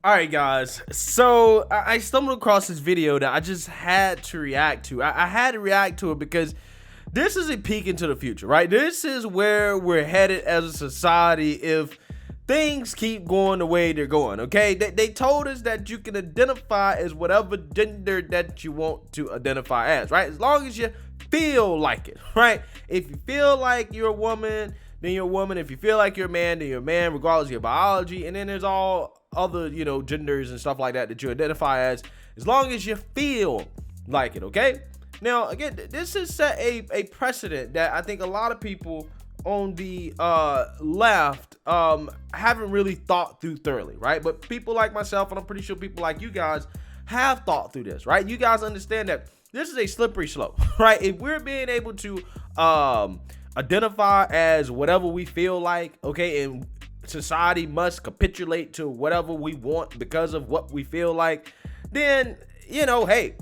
All right, guys. So I stumbled across this video that I just had to react to. I had to react to it because this is a peek into the future, right? This is where we're headed as a society if things keep going the way they're going, okay? They told us that you can identify as whatever gender that you want to identify as, right? As long as you feel like it, right? If you feel like you're a woman, then you're a woman. If you feel like you're a man, then you're a man, regardless of your biology. And then there's all other, genders and stuff like that that you identify as long as you feel like it, okay? Now, again, this has set a precedent that I think a lot of people on the left haven't really thought through thoroughly, right? But people like myself, and I'm pretty sure people like you guys have thought through this, right? You guys understand that this is a slippery slope, right? If we're being able to identify as whatever we feel like, okay, and society must capitulate to whatever we want because of what we feel like, then, hey,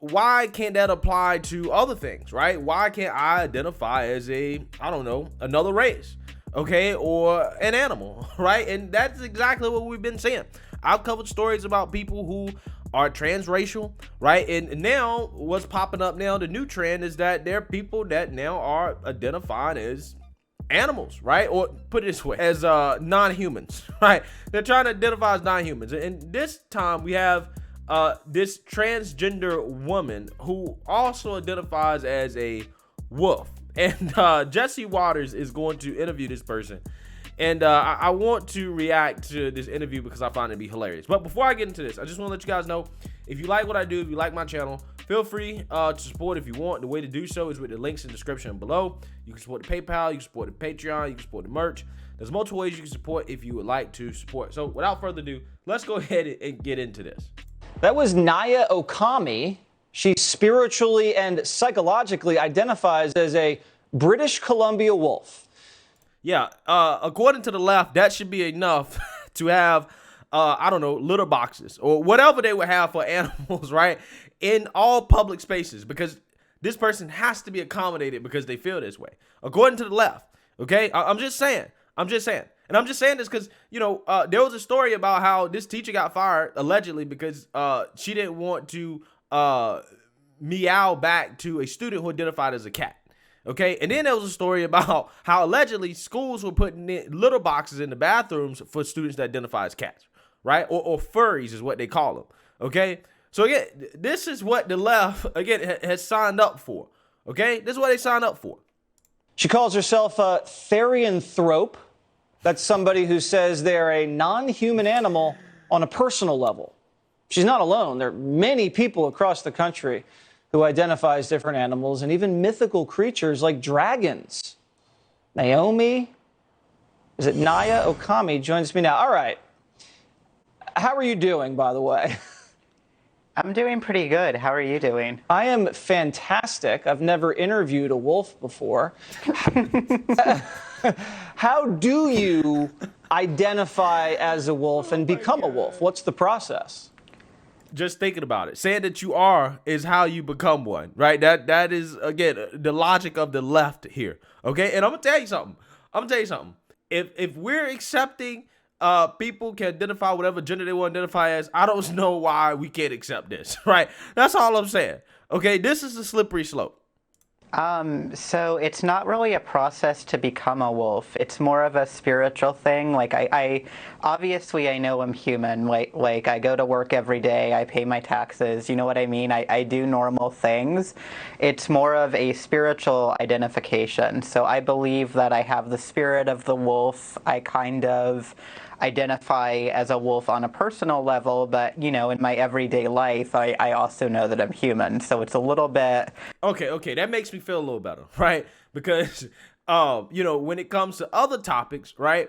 why can't that apply to other things, right? Why can't I identify as another race, okay, or an animal, right? And that's exactly what we've been saying. I've covered stories about people who are transracial, right? And now what's popping up now, the new trend is that there are people that now are identifying as animals, right? Or put it this way, as non-humans, right? They're trying to identify as non-humans. And this time we have this transgender woman who also identifies as a wolf. And Jesse Waters is going to interview this person. And I want to react to this interview because I find it to be hilarious. But before I get into this, I just want to let you guys know, if you like what I do, if you like my channel, feel free to support if you want. The way to do so is with the links in the description below. You can support the PayPal, you can support the Patreon, you can support the merch. There's multiple ways you can support if you would like to support. So without further ado, let's go ahead and get into this. That was Naia Okami. She spiritually and psychologically identifies as a British Columbia wolf. Yeah, according to the left, that should be enough to have, litter boxes or whatever they would have for animals, right? In all public spaces, because this person has to be accommodated because they feel this way. According to the left, okay? I'm just saying. And I'm just saying this because, there was a story about how this teacher got fired, allegedly, because she didn't want to meow back to a student who identified as a cat. Okay, and then there was a story about how allegedly schools were putting in litter boxes in the bathrooms for students that identify as cats, right? Or furries is what they call them. Okay, so again, this is what the left, again, has signed up for. Okay, this is what they signed up for. She calls herself a therianthrope. That's somebody who says they're a non-human animal on a personal level. She's not alone. There are many people across the country who identify as different animals, and even mythical creatures like dragons. Naia Okami joins me now. All right. How are you doing, by the way? I'm doing pretty good. How are you doing? I am fantastic. I've never interviewed a wolf before. How do you identify as a wolf and become a wolf? What's the process? Just thinking about it, saying that you are is how you become one, right? That is, again, the logic of the left here, okay? And I'm gonna tell you something. If we're accepting people can identify whatever gender they want to identify as, I don't know why we can't accept this, right? That's all I'm saying. Okay, this is a slippery slope. So it's not really a process to become a wolf. It's more of a spiritual thing. Like I obviously I know I'm human. Like I go to work every day. I pay my taxes. You know what I mean? I do normal things. It's more of a spiritual identification. So I believe that I have the spirit of the wolf. I kind of identify as a wolf on a personal level, but in my everyday life I also know that I'm human, so it's a little bit okay, that makes me feel a little better, right? Because when it comes to other topics, right,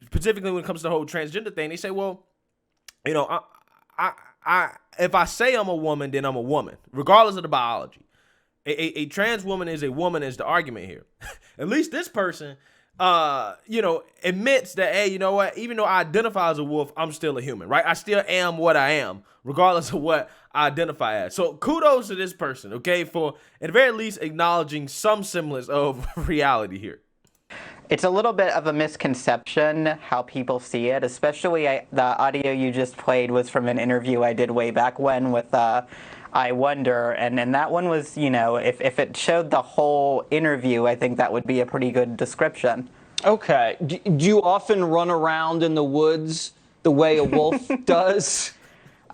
specifically when it comes to the whole transgender thing, they say, well, I if I say I'm a woman, then I'm a woman regardless of the biology. A trans woman is a woman is the argument here. At least this person admits that, hey, you know what, even though I identify as a wolf, I'm still a human, right? I still am what I am, regardless of what I identify as. So kudos to this person, okay, for at the very least acknowledging some semblance of reality here. it's a little bit of a misconception how people see it, especially the audio you just played was from an interview I did way back when with I Wonder, and that one was, you know, if it showed the whole interview, I think that would be a pretty good description. Okay. Do you often run around in the woods the way a wolf does?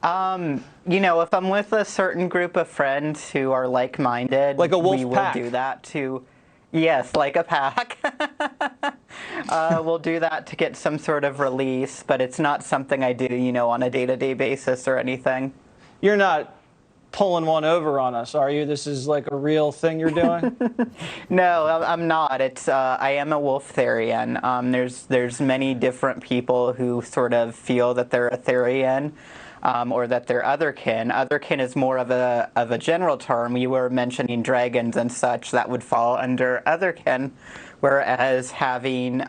You know, if I'm with a certain group of friends who are like-minded, Like a wolf we will pack. do that to, yes, like a pack. We'll do that to get some sort of release, but it's not something I do, you know, on a day-to-day basis or anything. You're not pulling one over on us, are you? This is like a real thing you're doing? No, I'm not. It's I am a wolf-therian. There's many different people who sort of feel that they're a therian. Or that they're otherkin. Otherkin is more of a general term. You were mentioning dragons and such, that would fall under otherkin, whereas having,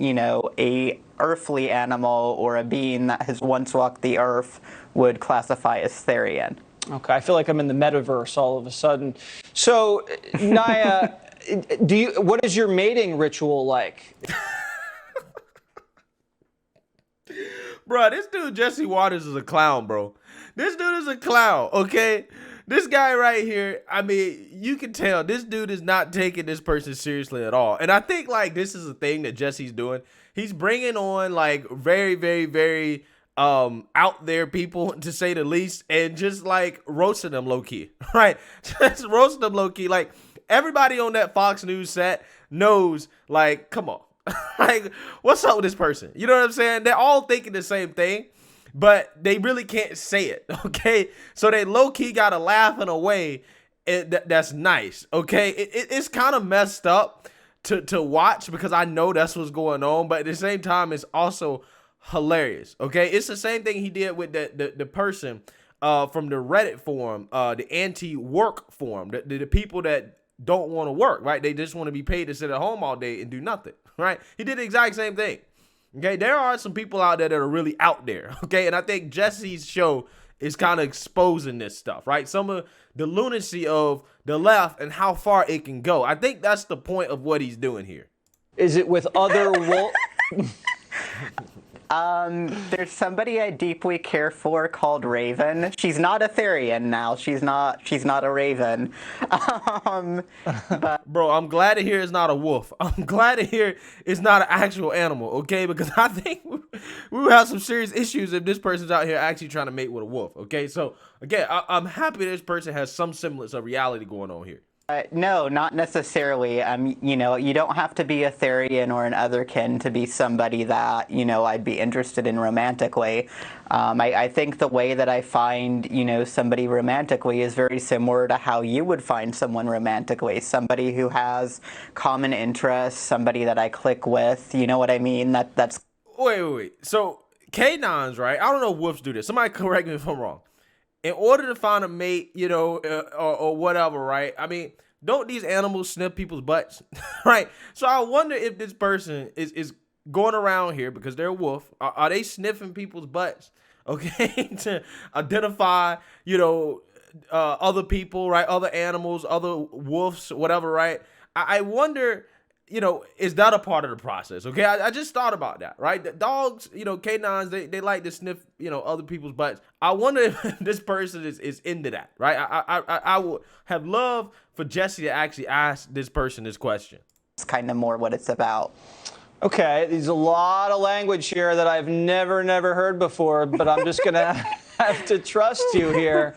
you know, a earthly animal or a being that has once walked the earth would classify as therian. Okay, I feel like I'm in the metaverse all of a sudden. So, Naia, what is your mating ritual like? Bro, this dude Jesse Waters is a clown, bro. This dude is a clown, okay? This guy right here, I mean, you can tell this dude is not taking this person seriously at all. And I think, like, this is a thing that Jesse's doing. He's bringing on, like, very, very, very out there people, to say the least, and just, like, roasting them low-key, right? Just roasting them low-key. Like, everybody on that Fox News set knows, like, come on. Like, what's up with this person? You know what I'm saying? They're all thinking the same thing, but they really can't say it, okay? So they low-key got to laugh in a way that's nice, okay? It's kind of messed up to watch because I know that's what's going on, but at the same time, it's also hilarious, okay? It's the same thing he did with the person from the Reddit forum, the anti-work forum, the people that don't want to work, right? They just want to be paid to sit at home all day and do nothing, right? He did the exact same thing. Okay, there are some people out there that are really out there, okay? And I think Jesse's show is kind of exposing this stuff, right? Some of the lunacy of the left and how far it can go. I think that's the point of what he's doing here. Is it with other wolf? There's somebody I deeply care for called Raven. She's not a Therian now. She's not a Raven. Bro, I'm glad to hear it's not a wolf. I'm glad to hear it's not an actual animal, okay? Because I think we will have some serious issues if this person's out here actually trying to mate with a wolf, okay? So, again, I'm happy this person has some semblance of reality going on here. No, not necessarily. You know, you don't have to be a Therian or an otherkin to be somebody that, you know, I'd be interested in romantically. I think the way that I find, you know, somebody romantically is very similar to how you would find someone romantically. Somebody who has common interests, somebody that I click with, you know what I mean? That's... Wait. So, canines, right? I don't know if wolves do this. Somebody correct me if I'm wrong. In order to find a mate, you know, or whatever, right? I mean, don't these animals sniff people's butts, right? So I wonder if this person is going around here because they're a wolf. Are they sniffing people's butts, okay, to identify, you know, other people, right? Other animals, other wolves, whatever, right? I wonder, you know, is that a part of the process? Okay, I just thought about that, right? The dogs, you know, canines, they like to sniff, you know, other people's butts. I wonder if this person is into that, right? I would have loved for Jesse to actually ask this person this question. It's kind of more what it's about. Okay, there's a lot of language here that I've never heard before, but I'm just going to have to trust you here.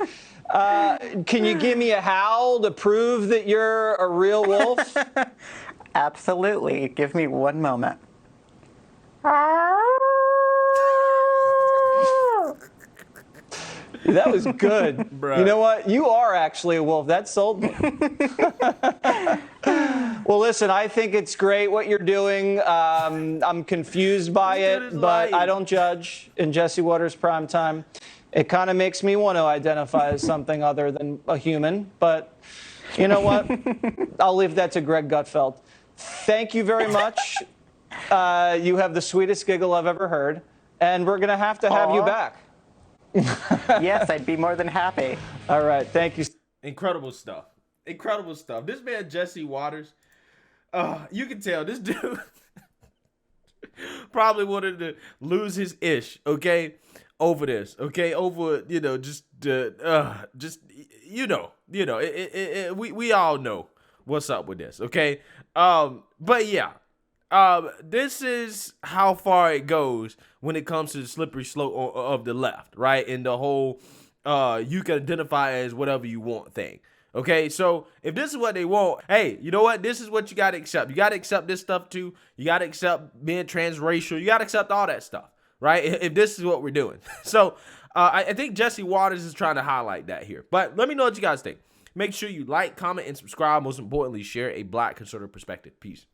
Can you give me a howl to prove that you're a real wolf? Absolutely. Give me one moment. That was good. Bruh. You know what? You are actually a wolf. That sold me. Well, listen, I think it's great what you're doing. I'm confused by it, but I don't judge in Jesse Waters Primetime. It kind of makes me want to identify as something other than a human, but you know what? I'll leave that to Greg Gutfeld. Thank you very much. You have the sweetest giggle I've ever heard, and we're going to have you back. Yes, I'd be more than happy. All right, thank you. Incredible stuff. Incredible stuff. This man, Jesse Waters, You can tell this dude probably wanted to lose his ish, okay, over this, okay, over we all know what's up with this, okay, but yeah, this is how far it goes when it comes to the slippery slope of the left, right, and the whole you can identify as whatever you want thing. Okay, so if this is what they want, hey, you know what? This is what you got to accept. You got to accept this stuff too. You got to accept being transracial. You got to accept all that stuff, right? If this is what we're doing. So I think Jesse Waters is trying to highlight that here. But let me know what you guys think. Make sure you like, comment, and subscribe. Most importantly, share a Black conservative perspective. Peace.